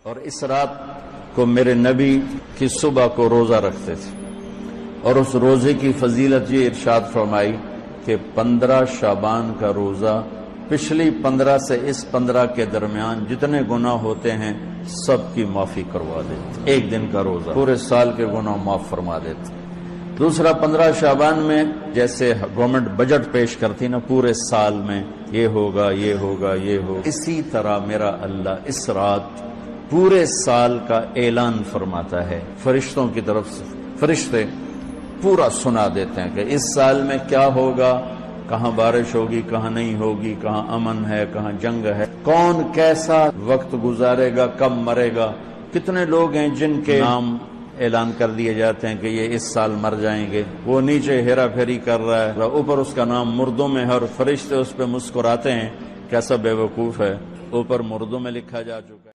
اور اس رات کو میرے نبی کی صبح کو روزہ رکھتے تھے، اور اس روزے کی فضیلت یہ ارشاد فرمائی کہ 15 شعبان کا روزہ پچھلی 15 سے اس 15 کے درمیان جتنے گناہ ہوتے ہیں سب کی معافی کروا دیتے۔ ایک دن کا روزہ پورے سال کے گناہ معاف فرما دیتے۔ دوسرا 15 شعبان میں جیسے گورنمنٹ بجٹ پیش کرتی نا، پورے سال میں یہ ہوگا یہ ہوگا یہ ہوگا، اسی طرح میرا اللہ اس رات پورے سال کا اعلان فرماتا ہے فرشتوں کی طرف سے۔ فرشتے پورا سنا دیتے ہیں کہ اس سال میں کیا ہوگا، کہاں بارش ہوگی، کہاں نہیں ہوگی، کہاں امن ہے، کہاں جنگ ہے، کون کیسا وقت گزارے گا، کب مرے گا۔ کتنے لوگ ہیں جن کے نام اعلان کر دیے جاتے ہیں کہ یہ اس سال مر جائیں گے، وہ نیچے ہیرا پھیری کر رہا ہے، اوپر اس کا نام مردوں میں ہے، اور فرشتے اس پہ مسکراتے ہیں، کیسا بے وقوف ہے، اوپر مردوں میں لکھا جا چکا ہے۔